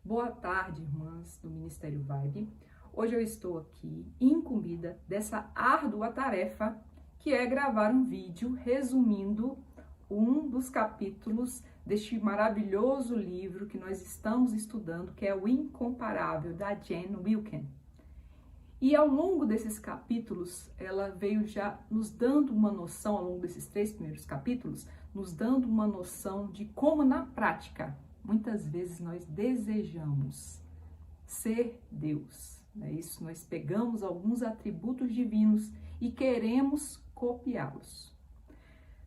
Boa tarde, irmãs do Ministério Vibe. Hoje eu estou aqui incumbida dessa árdua tarefa que é gravar um vídeo resumindo um dos capítulos deste maravilhoso livro que nós estamos estudando, que é O Incomparável, da Jane Wilken. E ao longo desses capítulos, ela veio já nos dando uma noção, ao longo desses 3 primeiros capítulos, nos dando uma noção de como na prática, muitas vezes nós desejamos ser Deus. É isso, nós pegamos alguns atributos divinos e queremos copiá-los.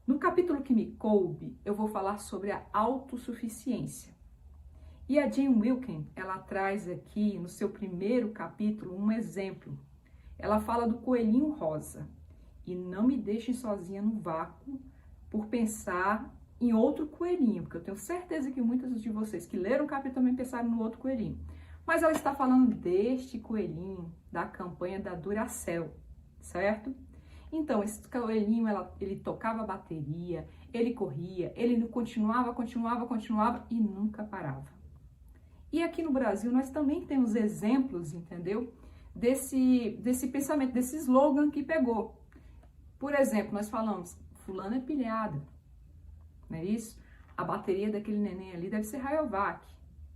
No capítulo que me coube, eu vou falar sobre a autossuficiência. E a Jane Wilken, ela traz aqui no seu primeiro capítulo um exemplo. Ela fala do coelhinho rosa. E não me deixem sozinha no vácuo por pensar em outro coelhinho, porque eu tenho certeza que muitas de vocês que leram o capítulo também pensaram no outro coelhinho. Mas ela está falando deste coelhinho da campanha da Duracell, certo? Então, esse coelhinho, ele tocava bateria, ele corria, ele continuava e nunca parava. E aqui no Brasil nós também temos exemplos, entendeu? Desse pensamento, desse slogan que pegou. Por exemplo, nós falamos, fulano é pilhada, não é isso? A bateria daquele neném ali deve ser Rayovac,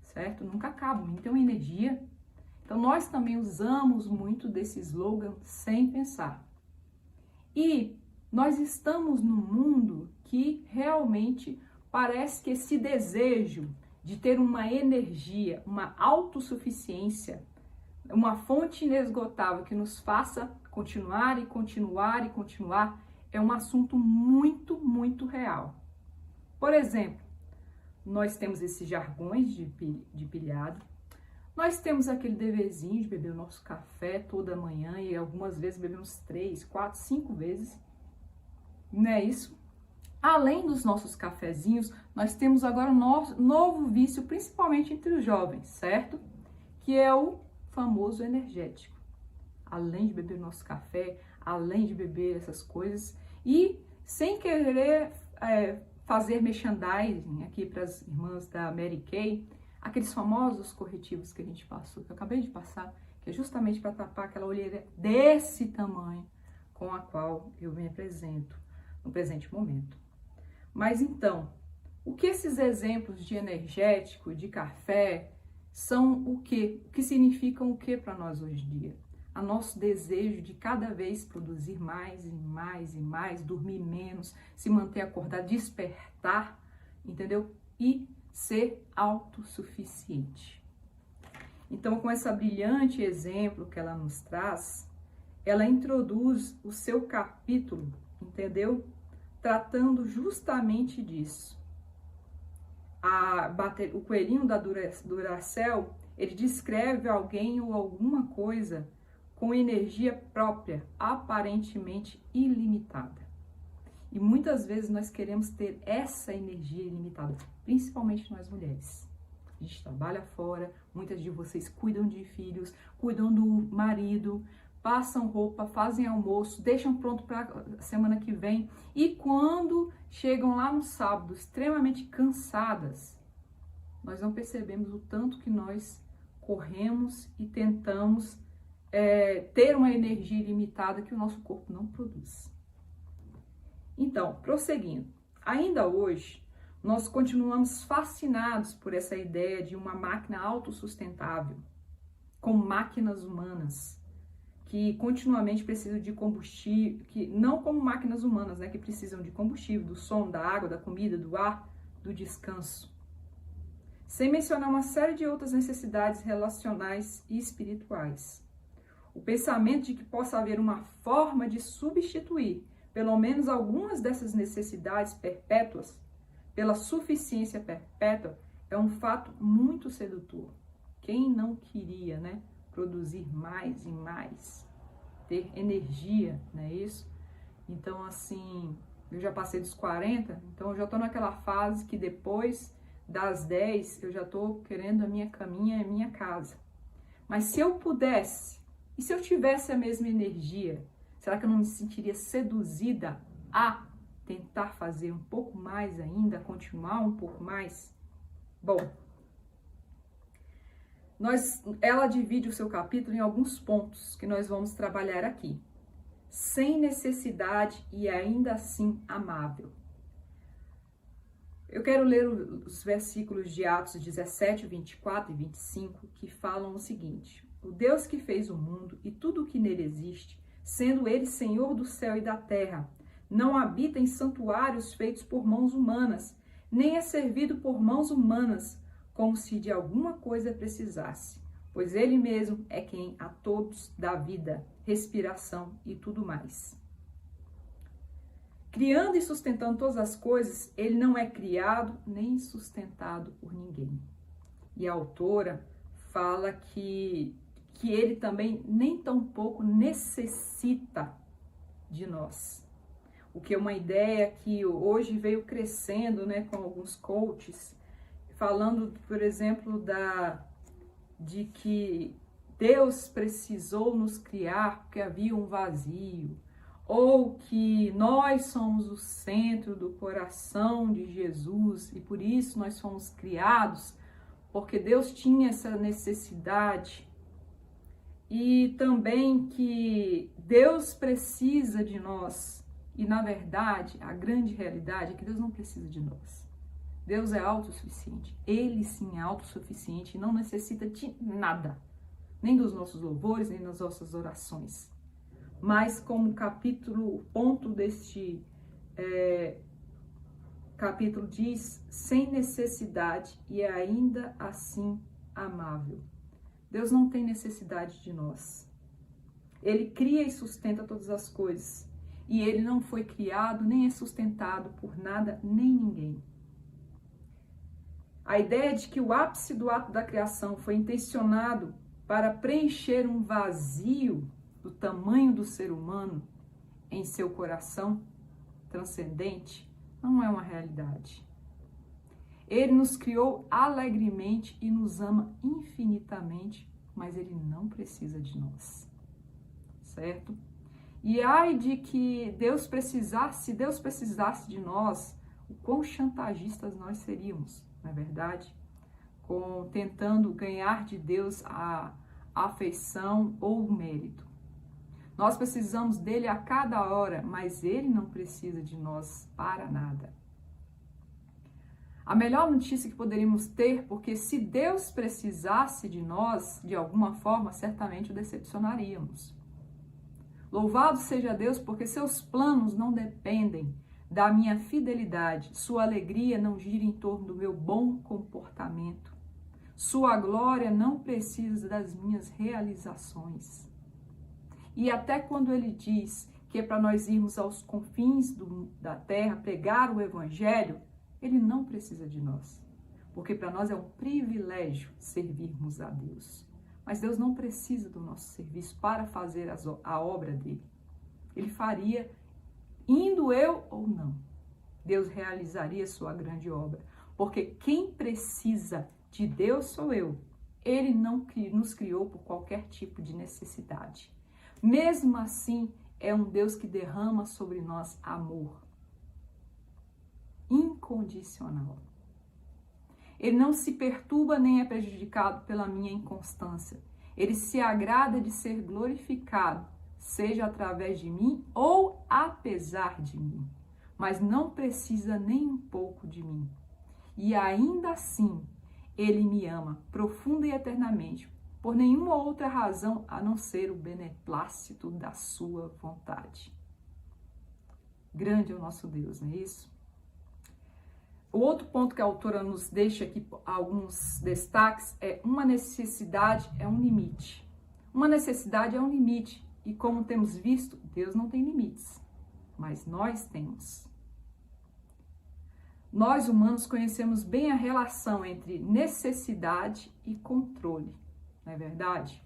certo? Nunca acaba, não tem uma energia. Então nós também usamos muito desse slogan sem pensar. E nós estamos num mundo que realmente parece que esse desejo de ter uma energia, uma autossuficiência, uma fonte inesgotável que nos faça continuar, é um assunto muito, muito real. Por exemplo, nós temos esses jargões de pilhado, nós temos aquele deverzinho de beber o nosso café toda manhã e algumas vezes bebemos 3, 4, 5 vezes, não é isso? Além dos nossos cafezinhos, nós temos agora um novo vício, principalmente entre os jovens, certo? Que é o famoso energético. Além de beber o nosso café, além de beber essas coisas, e sem querer fazer merchandising aqui para as irmãs da Mary Kay, aqueles famosos corretivos que a gente passou, que eu acabei de passar, que é justamente para tapar aquela olheira desse tamanho com a qual eu me apresento no presente momento. Mas então, o que esses exemplos de energético, de café, são o quê? O que significam o quê para nós hoje em dia? A nosso desejo de cada vez produzir mais e mais, dormir menos, se manter acordado, despertar, entendeu? E ser autossuficiente. Então, com esse brilhante exemplo que ela nos traz, ela introduz o seu capítulo, entendeu? Tratando justamente disso. O coelhinho da Duracell, ele descreve alguém ou alguma coisa com energia própria, aparentemente ilimitada. E muitas vezes nós queremos ter essa energia ilimitada, principalmente nós mulheres. A gente trabalha fora, muitas de vocês cuidam de filhos, cuidam do marido, passam roupa, fazem almoço, deixam pronto para a semana que vem. E quando chegam lá no sábado, extremamente cansadas, nós não percebemos o tanto que nós corremos e tentamos ter uma energia ilimitada que o nosso corpo não produz. Então, prosseguindo, ainda hoje, nós continuamos fascinados por essa ideia de uma máquina autossustentável, como máquinas humanas, que continuamente precisam de combustível, que não como máquinas humanas, né, que precisam de combustível, do som, da água, da comida, do ar, do descanso. Sem mencionar uma série de outras necessidades relacionais e espirituais. O pensamento de que possa haver uma forma de substituir pelo menos algumas dessas necessidades perpétuas pela suficiência perpétua é um fato muito sedutor. Quem não queria, né, produzir mais e mais, ter energia, não é isso? Então, assim, eu já passei dos 40, então eu já tô naquela fase que depois das 10 eu já tô querendo a minha caminha e a minha casa. Mas se eu pudesse, e se eu tivesse a mesma energia, será que eu não me sentiria seduzida a tentar fazer um pouco mais ainda, continuar um pouco mais? Bom, ela divide o seu capítulo em alguns pontos que nós vamos trabalhar aqui. Sem necessidade e ainda assim amável. Eu quero ler os versículos de Atos 17, 24 e 25, que falam o seguinte: o Deus que fez o mundo e tudo o que nele existe, sendo ele Senhor do céu e da terra, não habita em santuários feitos por mãos humanas, nem é servido por mãos humanas, como se de alguma coisa precisasse, pois ele mesmo é quem a todos dá vida, respiração e tudo mais. Criando e sustentando todas as coisas, ele não é criado nem sustentado por ninguém. E a autora fala que ele também nem tampouco necessita de nós. O que é uma ideia que hoje veio crescendo, né, com alguns coaches, falando, por exemplo, de que Deus precisou nos criar porque havia um vazio, ou que nós somos o centro do coração de Jesus e por isso nós fomos criados, porque Deus tinha essa necessidade. E também que Deus precisa de nós. E na verdade, a grande realidade é que Deus não precisa de nós. Deus é autossuficiente. Ele sim é autossuficiente e não necessita de nada. Nem dos nossos louvores, nem das nossas orações. Mas como o ponto deste capítulo diz, sem necessidade e ainda assim amável. Deus não tem necessidade de nós. Ele cria e sustenta todas as coisas. E ele não foi criado nem é sustentado por nada nem ninguém. A ideia de que o ápice do ato da criação foi intencionado para preencher um vazio do tamanho do ser humano em seu coração transcendente não é uma realidade. Ele nos criou alegremente e nos ama infinitamente, mas ele não precisa de nós, certo? E ai de que se Deus precisasse de nós, o quão chantagistas nós seríamos, não é verdade? Tentando ganhar de Deus a afeição ou o mérito. Nós precisamos dele a cada hora, mas ele não precisa de nós para nada. A melhor notícia que poderíamos ter, porque se Deus precisasse de nós, de alguma forma, certamente o decepcionaríamos. Louvado seja Deus, porque seus planos não dependem da minha fidelidade, sua alegria não gira em torno do meu bom comportamento, sua glória não precisa das minhas realizações. E até quando ele diz que é para nós irmos aos confins da terra, pregar o evangelho, ele não precisa de nós. Porque para nós é um privilégio servirmos a Deus. Mas Deus não precisa do nosso serviço para fazer a obra dele. Ele faria, indo eu ou não. Deus realizaria sua grande obra. Porque quem precisa de Deus sou eu. Ele não nos criou por qualquer tipo de necessidade. Mesmo assim, é um Deus que derrama sobre nós amor incondicional. Ele não se perturba nem é prejudicado pela minha inconstância. Ele se agrada de ser glorificado, seja através de mim ou apesar de mim. Mas não precisa nem um pouco de mim. E ainda assim, ele me ama profunda e eternamente, por nenhuma outra razão a não ser o beneplácito da sua vontade. Grande é o nosso Deus, não é isso? O outro ponto que a autora nos deixa aqui, alguns destaques, é uma necessidade é um limite. Uma necessidade é um limite. E como temos visto, Deus não tem limites, mas nós temos. Nós humanos conhecemos bem a relação entre necessidade e controle. Não é verdade?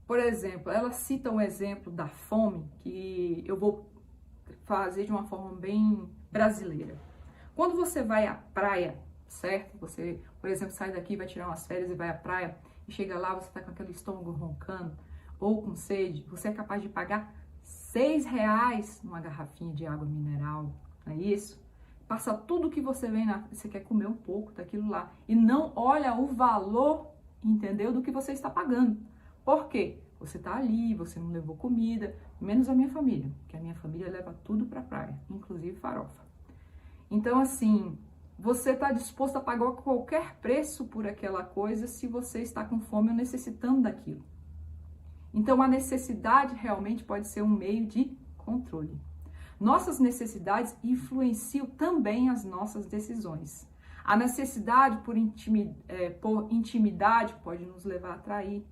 Por exemplo, ela cita um exemplo da fome, que eu vou fazer de uma forma bem brasileira. Quando você vai à praia, certo? Você, por exemplo, sai daqui, vai tirar umas férias e vai à praia, e chega lá, você tá com aquele estômago roncando, ou com sede, você é capaz de pagar R$6 numa garrafinha de água mineral, não é isso? passa tudo que você vem você quer comer um pouco daquilo lá e não olha o valor, entendeu, do que você está pagando. Por quê? Você está ali, você não levou comida, menos a minha família, que a minha família leva tudo para a praia, inclusive farofa. Então, assim, você está disposto a pagar qualquer preço por aquela coisa se você está com fome ou necessitando daquilo. Então, a necessidade realmente pode ser um meio de controle. Nossas necessidades influenciam também as nossas decisões. A necessidade por intimidade pode nos levar a trair.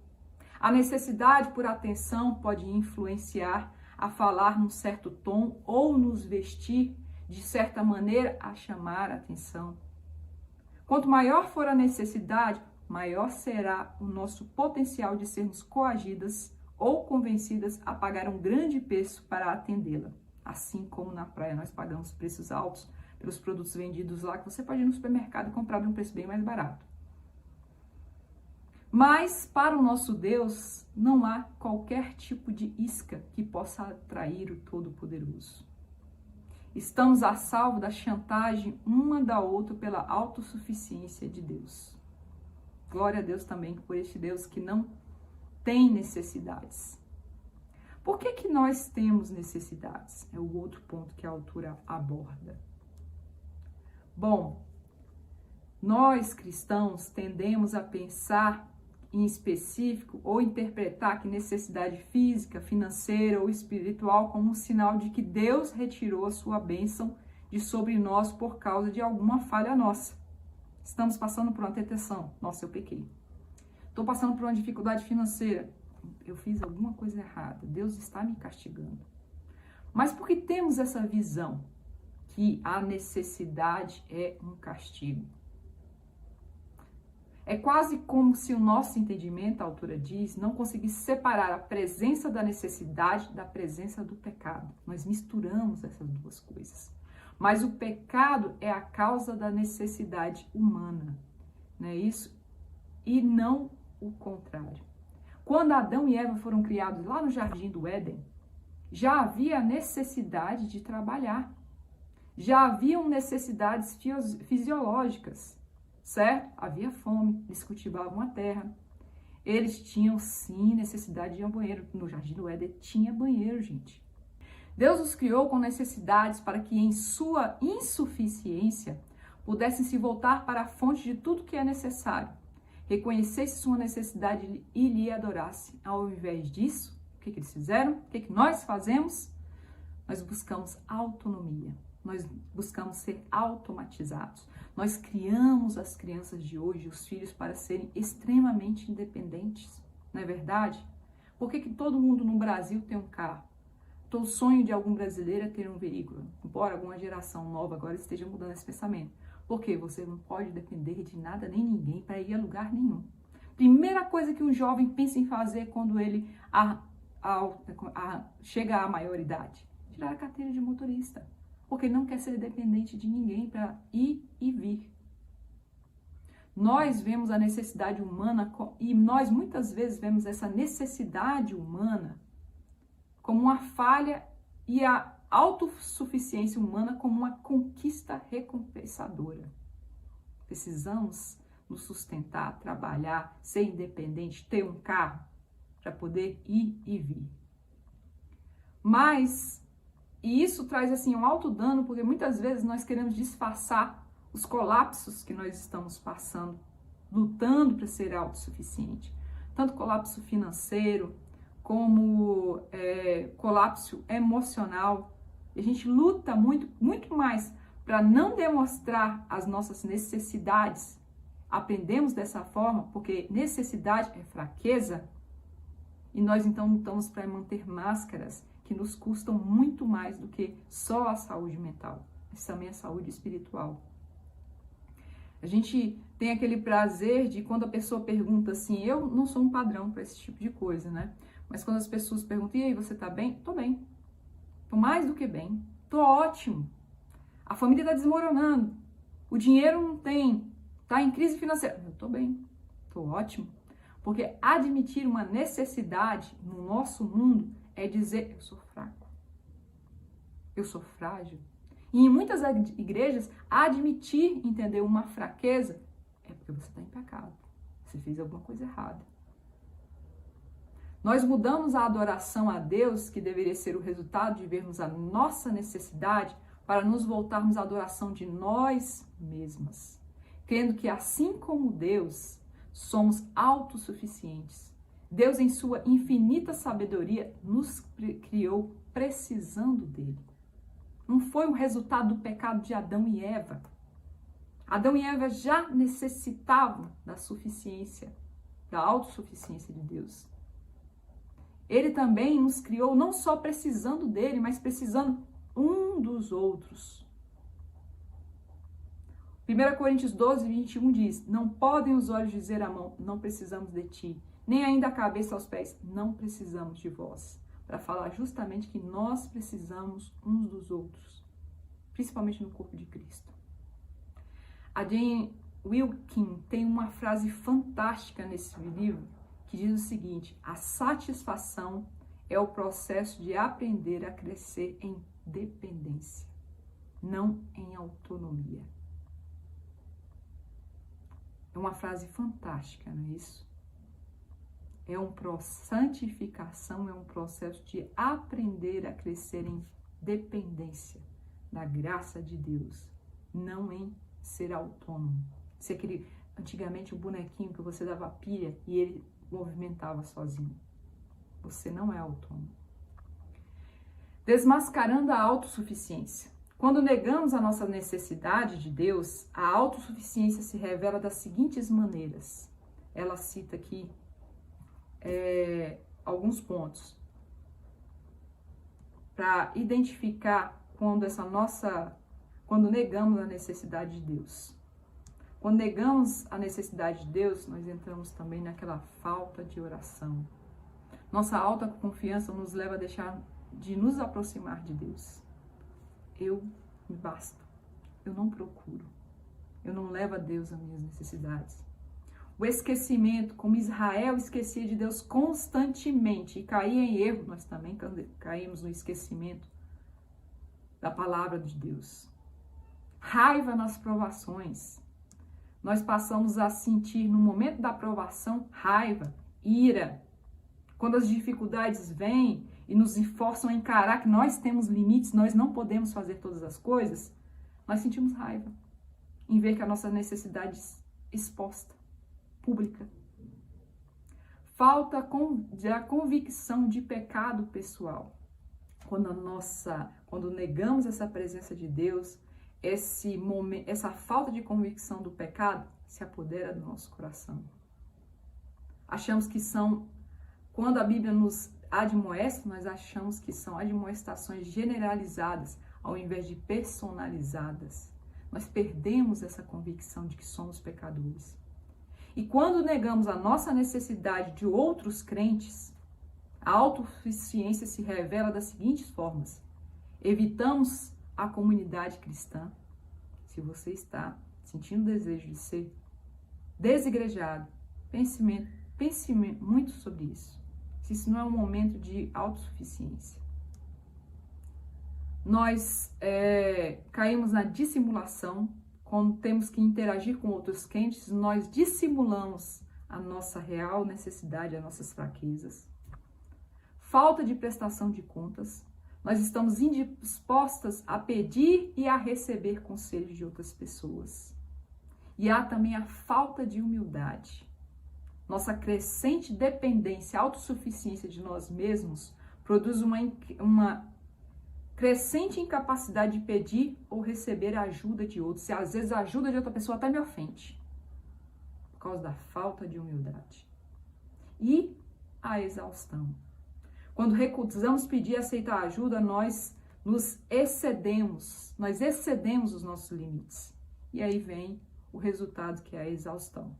A necessidade por atenção pode influenciar a falar num certo tom ou nos vestir de certa maneira a chamar a atenção. Quanto maior for a necessidade, maior será o nosso potencial de sermos coagidas ou convencidas a pagar um grande preço para atendê-la. Assim como na praia nós pagamos preços altos pelos produtos vendidos lá, que você pode ir no supermercado e comprar de um preço bem mais barato. Mas para o nosso Deus não há qualquer tipo de isca que possa atrair o Todo-Poderoso. Estamos a salvo da chantagem uma da outra pela autossuficiência de Deus. Glória a Deus também por este Deus que não tem necessidades. Por que nós temos necessidades? É o outro ponto que a autora aborda. Bom, nós cristãos tendemos a pensar em específico ou interpretar que necessidade física, financeira ou espiritual como um sinal de que Deus retirou a sua bênção de sobre nós por causa de alguma falha nossa. Estamos passando por uma tentação. Nossa, eu pequei. Estou passando por uma dificuldade financeira. Eu fiz alguma coisa errada. Deus está me castigando. Mas por que temos essa visão que a necessidade é um castigo? É quase como se o nosso entendimento, a autora diz, não conseguisse separar a presença da necessidade da presença do pecado. Nós misturamos essas duas coisas. Mas o pecado é a causa da necessidade humana, não é isso? E não o contrário. Quando Adão e Eva foram criados lá no Jardim do Éden, já havia necessidade de trabalhar. Já haviam necessidades fisiológicas, certo? Havia fome, eles cultivavam a terra. Eles tinham, sim, necessidade de ir ao banheiro. No Jardim do Éden tinha banheiro, gente. Deus os criou com necessidades para que, em sua insuficiência, pudessem se voltar para a fonte de tudo que é necessário. Reconhecesse sua necessidade e lhe adorasse. Ao invés disso, o que eles fizeram? O que nós fazemos? Nós buscamos autonomia. Nós buscamos ser automatizados. Nós criamos as crianças de hoje, os filhos, para serem extremamente independentes. Não é verdade? Por que todo mundo no Brasil tem um carro? Então, o sonho de algum brasileiro é ter um veículo. Embora alguma geração nova agora esteja mudando esse pensamento. Porque você não pode depender de nada nem ninguém para ir a lugar nenhum. Primeira coisa que um jovem pensa em fazer quando ele chega à maioridade: tirar a carteira de motorista. Porque ele não quer ser dependente de ninguém para ir e vir. Nós vemos a necessidade humana e nós muitas vezes vemos essa necessidade humana como uma falha e a autossuficiência humana como uma conquista recompensadora. Precisamos nos sustentar, trabalhar, ser independente, ter um carro para poder ir e vir. E isso traz assim um alto dano, porque muitas vezes nós queremos disfarçar os colapsos que nós estamos passando, lutando para ser autossuficiente. Tanto colapso financeiro, como colapso emocional. A gente luta muito, muito mais para não demonstrar as nossas necessidades. Aprendemos dessa forma porque necessidade é fraqueza e nós então lutamos para manter máscaras que nos custam muito mais do que só a saúde mental, mas também a saúde espiritual. A gente tem aquele prazer de quando a pessoa pergunta assim, eu não sou um padrão para esse tipo de coisa, né? Mas quando as pessoas perguntam, e aí, você tá bem? Tô bem. Tô mais do que bem. Tô ótimo. A família tá desmoronando. O dinheiro não tem. Tá em crise financeira. Eu tô bem. Tô ótimo. Porque admitir uma necessidade no nosso mundo é dizer, eu sou fraco. Eu sou frágil. E em muitas igrejas, admitir, entender uma fraqueza é porque você está em pecado. Você fez alguma coisa errada. Nós mudamos a adoração a Deus, que deveria ser o resultado de vermos a nossa necessidade, para nos voltarmos à adoração de nós mesmas, crendo que assim como Deus, somos autossuficientes. Deus, em sua infinita sabedoria, nos criou precisando dele. Não foi o resultado do pecado de Adão e Eva. Adão e Eva já necessitavam da suficiência, da autossuficiência de Deus. Ele também nos criou não só precisando dele, mas precisando um dos outros. 1 Coríntios 12, 21 diz: não podem os olhos dizer à mão, não precisamos de ti, nem ainda a cabeça aos pés, não precisamos de vós. Para falar justamente que nós precisamos uns dos outros, principalmente no corpo de Cristo. A Jane Wilkin tem uma frase fantástica nesse livro, que diz o seguinte: a satisfação é o processo de aprender a crescer em dependência, não em autonomia. É uma frase fantástica, não é isso? Santificação é um processo de aprender a crescer em dependência da graça de Deus, não em ser autônomo. Ser aquele, antigamente, o bonequinho que você dava pilha e ele movimentava sozinho. Você não é autônomo. Desmascarando a autossuficiência. Quando negamos a nossa necessidade de Deus, a autossuficiência se revela das seguintes maneiras. Ela cita aqui alguns pontos para identificar quando negamos a necessidade de Deus. Quando negamos a necessidade de Deus, nós entramos também naquela falta de oração. Nossa alta confiança nos leva a deixar de nos aproximar de Deus. Eu me basto. Eu não procuro. Eu não levo a Deus as minhas necessidades. O esquecimento, como Israel esquecia de Deus constantemente e caía em erro, nós também caímos no esquecimento da palavra de Deus. Raiva nas provações. Nós passamos a sentir no momento da provação raiva, ira. Quando as dificuldades vêm e nos forçam a encarar que nós temos limites, nós não podemos fazer todas as coisas, nós sentimos raiva em ver que a nossa necessidade exposta, pública. Falta da convicção de pecado pessoal. Quando negamos essa presença de Deus, essa falta de convicção do pecado se apodera do nosso coração. Achamos que quando a Bíblia nos admoesta, nós achamos que são admoestações generalizadas, ao invés de personalizadas. Nós perdemos essa convicção de que somos pecadores. E quando negamos a nossa necessidade de outros crentes, a autossuficiência se revela das seguintes formas. Evitamos a comunidade cristã. Se você está sentindo desejo de ser desigrejado, pense muito sobre isso. Se isso não é um momento de autossuficiência. Nós caímos na dissimulação. Quando temos que interagir com outros crentes, nós dissimulamos a nossa real necessidade, as nossas fraquezas. Falta de prestação de contas. Nós estamos indispostas a pedir e a receber conselhos de outras pessoas. E há também a falta de humildade. Nossa crescente dependência, autossuficiência de nós mesmos produz uma crescente incapacidade de pedir ou receber a ajuda de outros. E às vezes a ajuda de outra pessoa até me ofende, por causa da falta de humildade. E a exaustão. Quando recusamos pedir e aceitar ajuda, nós excedemos os nossos limites. E aí vem o resultado, que é a exaustão.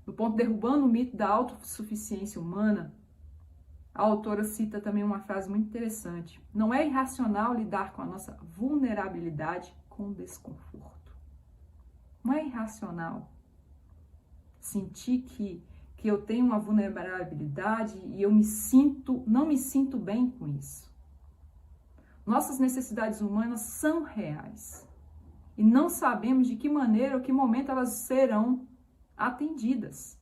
No ponto Derrubando o Mito da Autossuficiência Humana, a autora cita também uma frase muito interessante. Não é irracional lidar com a nossa vulnerabilidade com desconforto. Não é irracional sentir que eu tenho uma vulnerabilidade e eu não me sinto bem com isso. Nossas necessidades humanas são reais. E não sabemos de que maneira ou que momento elas serão atendidas.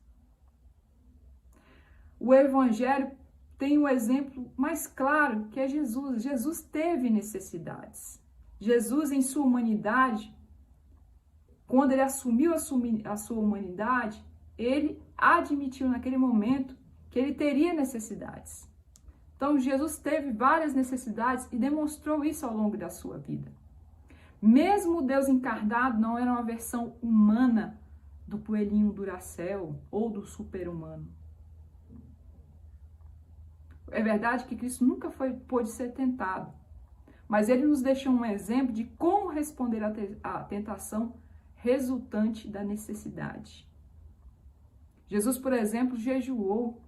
O Evangelho tem um exemplo mais claro, que é Jesus. Jesus teve necessidades. Jesus, em sua humanidade, quando ele assumiu a sua humanidade, ele admitiu naquele momento que ele teria necessidades. Então, Jesus teve várias necessidades e demonstrou isso ao longo da sua vida. Mesmo Deus encarnado não era uma versão humana do coelhinho Duracell ou do super-humano. É verdade que Cristo nunca pôde ser tentado, mas ele nos deixou um exemplo de como responder à tentação resultante da necessidade. Jesus, por exemplo, jejuou,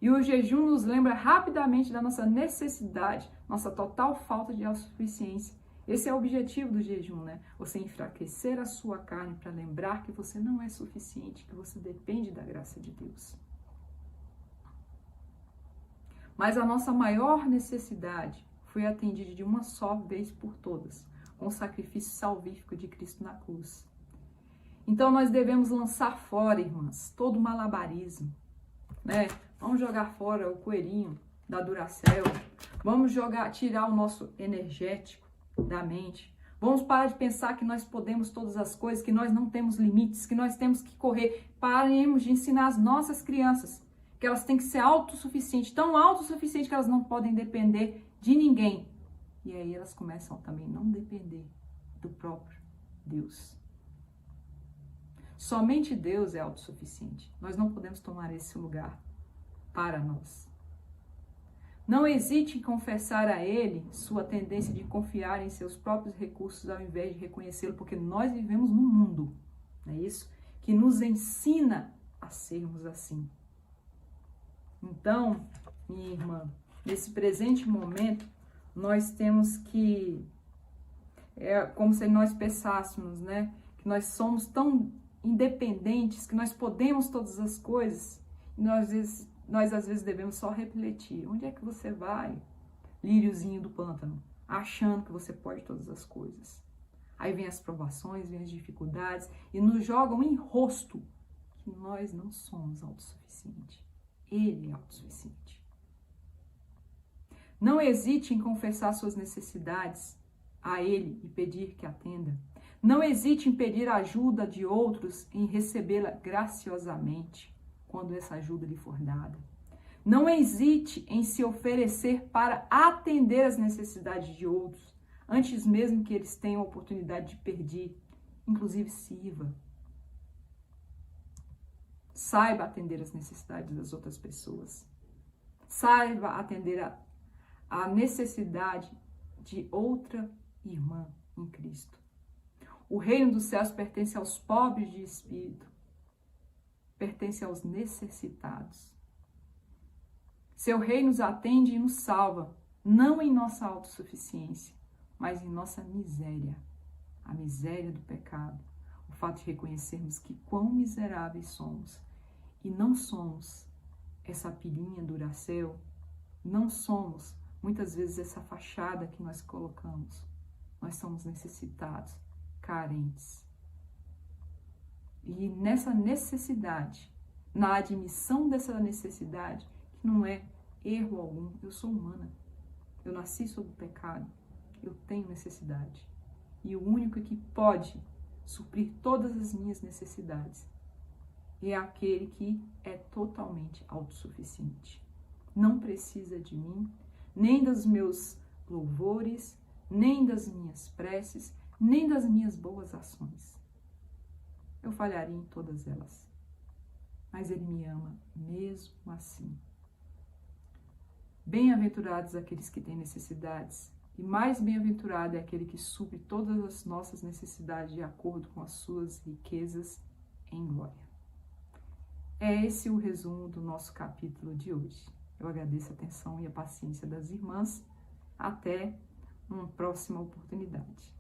e o jejum nos lembra rapidamente da nossa necessidade, nossa total falta de autossuficiência. Esse é o objetivo do jejum, né? Você enfraquecer a sua carne para lembrar que você não é suficiente, que você depende da graça de Deus. Mas a nossa maior necessidade foi atendida de uma só vez por todas, com o sacrifício salvífico de Cristo na cruz. Então nós devemos lançar fora, irmãs, todo o malabarismo, né? Vamos jogar fora o coelhinho da Duracell, vamos tirar o nosso energético da mente. Vamos parar de pensar que nós podemos todas as coisas, que nós não temos limites, que nós temos que correr. Paremos de ensinar as nossas crianças que elas têm que ser autossuficientes, tão autossuficientes que elas não podem depender de ninguém. E aí elas começam também a não depender do próprio Deus. Somente Deus é autossuficiente. Nós não podemos tomar esse lugar para nós. Não hesite em confessar a Ele sua tendência de confiar em seus próprios recursos ao invés de reconhecê-lo, porque nós vivemos num mundo, não é isso? Que nos ensina a sermos assim. Então, minha irmã, nesse presente momento, nós temos que, como se nós pensássemos, né? Que nós somos tão independentes, que nós podemos todas as coisas, e nós às vezes devemos só refletir. Onde é que você vai, líriozinho do pântano, achando que você pode todas as coisas? Aí vem as provações, vem as dificuldades, e nos jogam em rosto que nós não somos autossuficientes. Ele é autossuficiente. Não hesite em confessar suas necessidades a Ele e pedir que atenda. Não hesite em pedir a ajuda de outros, em recebê-la graciosamente, quando essa ajuda lhe for dada. Não hesite em se oferecer para atender as necessidades de outros, antes mesmo que eles tenham a oportunidade de pedir. Inclusive, sirva. Saiba atender as necessidades das outras pessoas. Saiba atender a necessidade de outra irmã em Cristo. O reino dos céus pertence aos pobres de espírito, pertence aos necessitados. Seu rei nos atende e nos salva, não em nossa autossuficiência, mas em nossa miséria, a miséria do pecado, o fato de reconhecermos que quão miseráveis somos. E não somos essa pilhinha Duracell, não somos muitas vezes essa fachada que nós colocamos. Nós somos necessitados, carentes. E nessa necessidade, na admissão dessa necessidade, que não é erro algum, eu sou humana, eu nasci sob o pecado, eu tenho necessidade. E o único que pode suprir todas as minhas necessidades é aquele que é totalmente autossuficiente. Não precisa de mim, nem dos meus louvores, nem das minhas preces, nem das minhas boas ações. Eu falharia em todas elas, mas Ele me ama mesmo assim. Bem-aventurados aqueles que têm necessidades, e mais bem-aventurado é aquele que supre todas as nossas necessidades de acordo com as suas riquezas em glória. É esse o resumo do nosso capítulo de hoje. Eu agradeço a atenção e a paciência das irmãs. Até uma próxima oportunidade.